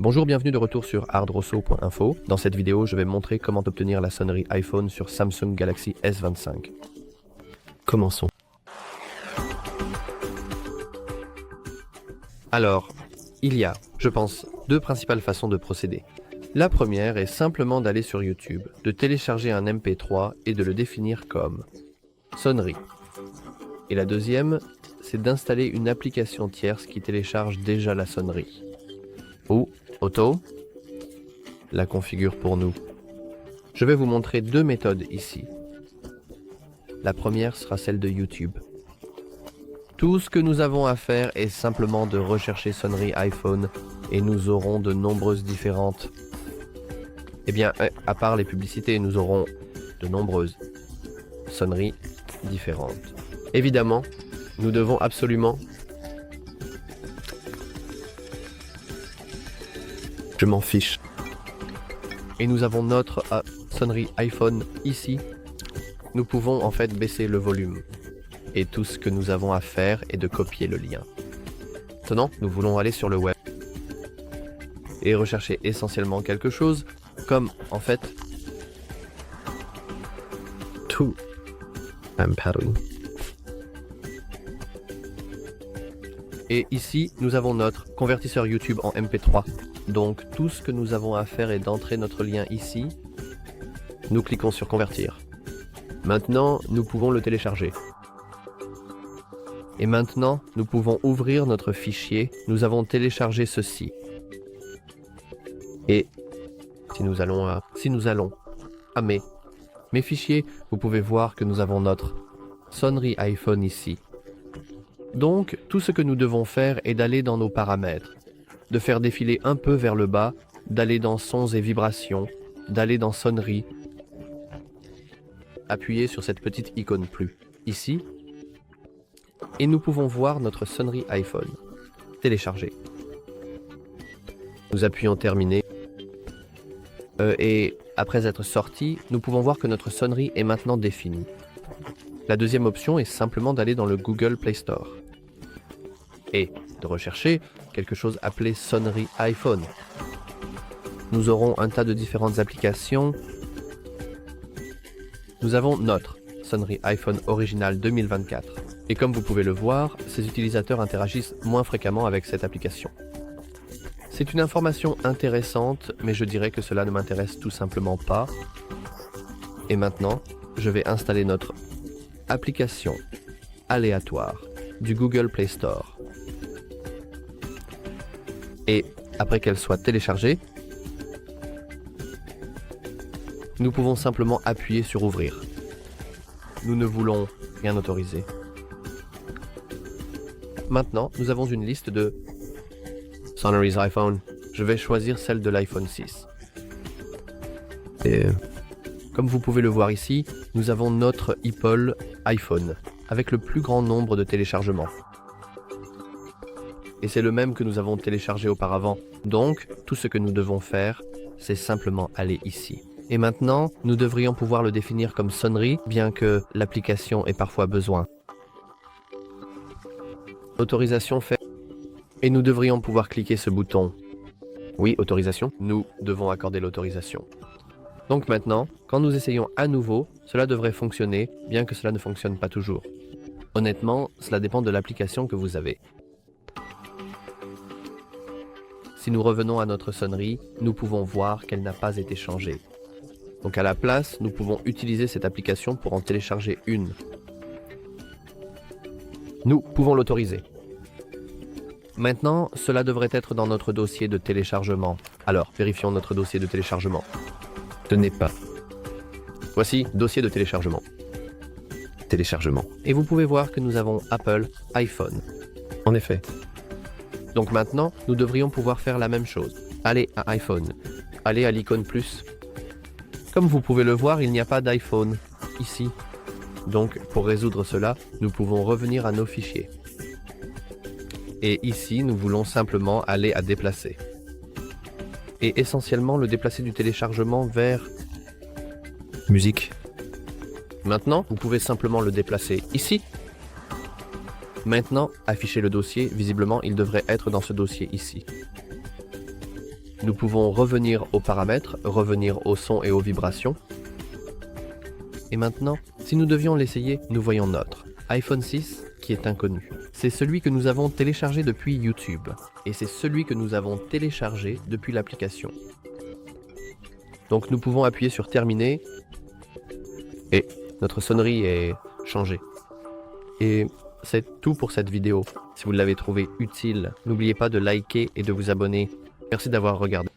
Bonjour, bienvenue de retour sur hardrosso.info. Dans cette vidéo, je vais montrer comment obtenir la sonnerie iPhone sur Samsung Galaxy S25. Commençons. Alors, il y a, je pense, deux principales façons de procéder. La première est simplement d'aller sur YouTube, de télécharger un MP3 et de le définir comme sonnerie. Et la deuxième, c'est d'installer une application tierce qui télécharge déjà la sonnerie. Ou Auto la configure pour nous. Je vais vous montrer deux méthodes ici. La première sera celle de YouTube. Tout ce que nous avons à faire est simplement de rechercher sonnerie iPhone et nous aurons de nombreuses différentes. Eh bien, à part les publicités, nous aurons de nombreuses sonneries différentes. Évidemment, nous devons absolument... Je m'en fiche. Et nous avons notre sonnerie iPhone ici. Nous pouvons en fait baisser le volume. Et tout ce que nous avons à faire est de copier le lien. Maintenant, nous voulons aller sur le web et rechercher essentiellement quelque chose comme en fait tout. I'm paddling. Et ici, nous avons notre convertisseur YouTube en MP3. Donc tout ce que nous avons à faire est d'entrer notre lien ici. Nous cliquons sur convertir. Maintenant, nous pouvons le télécharger. Et maintenant, nous pouvons ouvrir notre fichier. Nous avons téléchargé ceci. Et si nous allons à mes fichiers, vous pouvez voir que nous avons notre sonnerie iPhone ici. Donc, tout ce que nous devons faire est d'aller dans nos paramètres, de faire défiler un peu vers le bas, d'aller dans sons et vibrations, d'aller dans sonnerie, appuyer sur cette petite icône plus ici, et nous pouvons voir notre sonnerie iPhone téléchargée. Nous appuyons terminer, et après être sorti, nous pouvons voir que notre sonnerie est maintenant définie. La deuxième option est simplement d'aller dans le Google Play Store et de rechercher quelque chose appelé sonnerie iPhone. Nous aurons un tas de différentes applications. Nous avons notre sonnerie iPhone originale 2024. Et comme vous pouvez le voir, ces utilisateurs interagissent moins fréquemment avec cette application. C'est une information intéressante, mais je dirais que cela ne m'intéresse tout simplement pas. Et maintenant, je vais installer notre application aléatoire du Google Play Store. Et après qu'elle soit téléchargée, nous pouvons simplement appuyer sur ouvrir. Nous ne voulons rien autoriser. Maintenant, nous avons une liste de sonneries iPhone. Je vais choisir celle de l'iPhone 6. Et comme vous pouvez le voir ici, nous avons notre iPod iPhone avec le plus grand nombre de téléchargements. Et c'est le même que nous avons téléchargé auparavant. Donc, tout ce que nous devons faire, c'est simplement aller ici. Et maintenant, nous devrions pouvoir le définir comme sonnerie, bien que l'application ait parfois besoin. Autorisation fait. Et nous devrions pouvoir cliquer ce bouton. Oui, autorisation. Nous devons accorder l'autorisation. Donc maintenant, quand nous essayons à nouveau, cela devrait fonctionner, bien que cela ne fonctionne pas toujours. Honnêtement, cela dépend de l'application que vous avez. Si nous revenons à notre sonnerie, nous pouvons voir qu'elle n'a pas été changée. Donc à la place, nous pouvons utiliser cette application pour en télécharger une. Nous pouvons l'autoriser. Maintenant, cela devrait être dans notre dossier de téléchargement. Alors, vérifions notre dossier de téléchargement. Ce n'est pas. Voici, dossier de téléchargement. Téléchargement. Et vous pouvez voir que nous avons Apple iPhone. En effet. Donc maintenant, nous devrions pouvoir faire la même chose. Allez à iPhone. Allez à l'icône plus. Comme vous pouvez le voir, il n'y a pas d'iPhone ici. Donc, pour résoudre cela, nous pouvons revenir à nos fichiers. Et ici, nous voulons simplement aller à déplacer. Et essentiellement le déplacer du téléchargement vers musique. Maintenant, vous pouvez simplement le déplacer ici. Maintenant, afficher le dossier. Visiblement, il devrait être dans ce dossier ici. Nous pouvons revenir aux paramètres, revenir au son et aux vibrations. Et maintenant, si nous devions l'essayer, nous voyons notre iPhone 6 qui est inconnu. C'est celui que nous avons téléchargé depuis YouTube. Et c'est celui que nous avons téléchargé depuis l'application. Donc nous pouvons appuyer sur terminer et notre sonnerie est changée. Et c'est tout pour cette vidéo. Si vous l'avez trouvé utile, n'oubliez pas de liker et de vous abonner. Merci d'avoir regardé.